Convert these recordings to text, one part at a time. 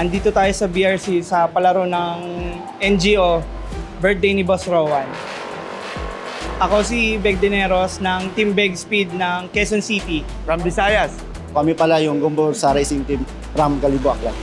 Andito tayo sa BRC sa palaro ng NGO, birthday ni Boss Rowan. Ako si Beg Dineros ng Team Beg Speed ng Quezon City. From Visayas. Kami pala yung Gumbor sa racing team from Galibo, Aklan.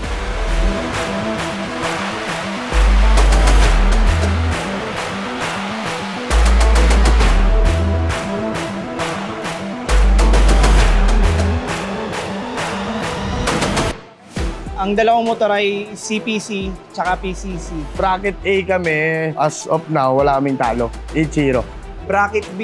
Ang dalawang motor ay CPC tsaka PCC. Bracket A kami. As of now, wala kaming talo. Ichiro. Bracket B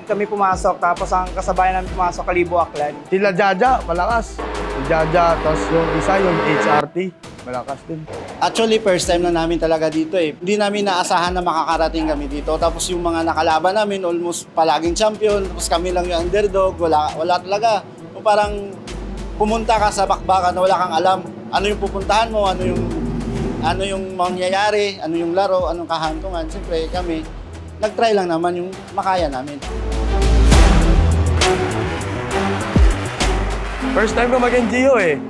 kami pumasok, tapos ang kasabayan namin pumasok, Kalibo, Aklan. Sila Jaja, malakas. Si Jaja, tapos yung isa, yung HRT, malakas din. Actually, first time na namin talaga dito eh. Hindi namin naasahan na makakarating kami dito. Tapos yung mga nakalaban namin, almost palaging champion. Tapos kami lang yung underdog. Wala talaga. Yung parang pumunta ka sa bakbakan na wala kang alam. Ano yung pupuntahan mo, ano yung mangyayari, ano yung laro, anong kahantungan. Siyempre kami, nag-try lang naman yung makaya namin. First time ko mag-NGO eh.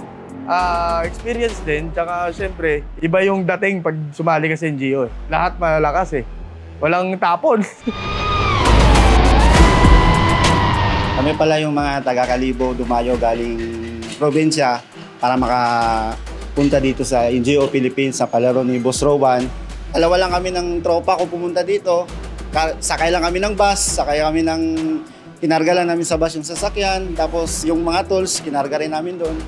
Experience din, tsaka siyempre, iba yung dating pag sumali ka sa NGO eh. Lahat malalakas eh. Walang tapon. Kami pala yung mga taga-Kalibo, dumayo galing probinsya para makapunta dito sa NGO Philippines sa palaro ni Boss Rowan. Dalawa lang kami ng tropa ko pumunta dito. Sakay lang kami ng bus, kinarga lang namin sa bus yung sasakyan. Tapos yung mga tools, kinarga rin namin doon.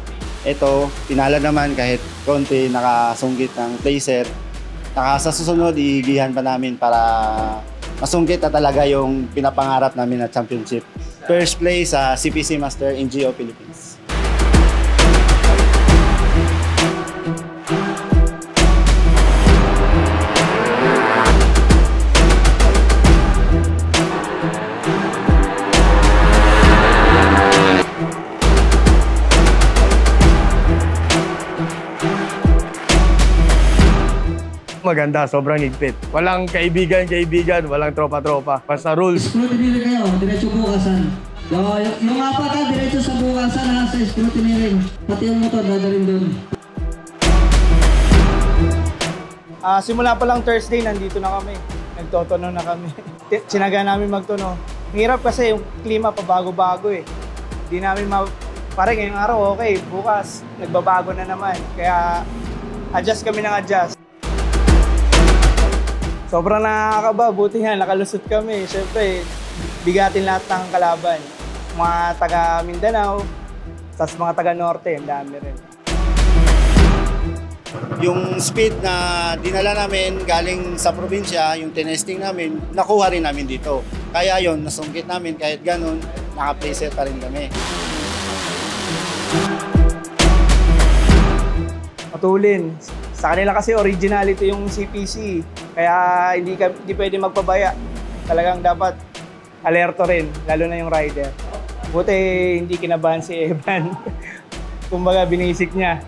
Ito, pinala naman kahit konti, nakasungkit ng placer. Sa susunod, iigihan pa namin para masungkit na talaga yung pinapangarap namin na championship. First place sa CPC Master NGO Philippines. Maganda, sobrang higpit. Walang kaibigan, walang tropa-tropa. Basta rules. Scrutiny rin kayo, diretso bukasan. Yung apat ka, diretso sa bukasan ha, sa scrutiny rin. Pati yung motor, dadalhin doon. Simula pa lang Thursday, nandito na kami. Nagtotono na kami. Sinaga namin magtono. Hirap kasi yung klima pabago-bago eh. Di namin parang ngayong araw okay, bukas nagbabago na naman. Kaya adjust kami ng adjust. Sobrang nakakaba, buti nga, nakalusot kami. Siyempre, bigatin lahat ng kalaban. Mga taga Mindanao, tapos mga taga Norte, ang dami rin. Yung speed na dinala namin galing sa probinsya, yung tinesting namin, nakuha rin namin dito. Kaya yon, nasungkit namin kahit ganun, naka-placer pa rin kami. Matulin. Sa kanila kasi originality yung CPC. Kaya hindi pwede magpabaya. Talagang dapat alerto rin, lalo na yung rider. Buti hindi kinabahan si Evan. Kumbaga binisik niya.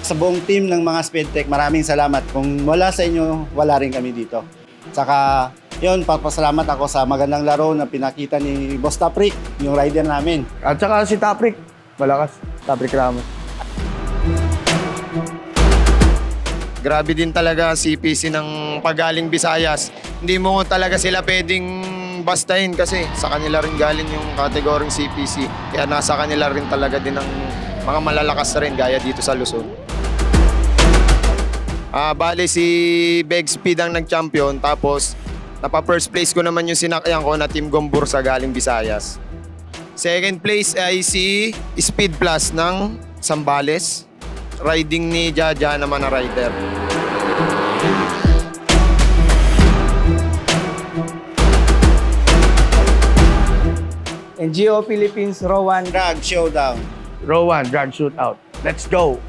Sa buong team ng mga Speedtech, maraming salamat. Kung wala sa inyo, wala rin kami dito. Saka yun, papasalamat ako sa magandang laro na pinakita ni Boss Taprik, yung rider namin. At saka si Taprik, malakas. Taprik Ramos. Grabe din talaga CPC ng pagaling Visayas. Hindi mo talaga sila pwedeng bastahin kasi sa kanila rin galing yung kategoring CPC. Kaya nasa kanila rin talaga din ng mga malalakas rin gaya dito sa Luzon. Bale si Beg Speed ang nag-champion, tapos napa-first place ko naman yung sinakyan ko na Team Gumbor sa galing Visayas. Second place ay si Speed Plus ng Zambales. Riding ni Jaja naman na rider. NGO Philippines, Rowan. Drag Showdown. Rowan, drag shootout. Let's go!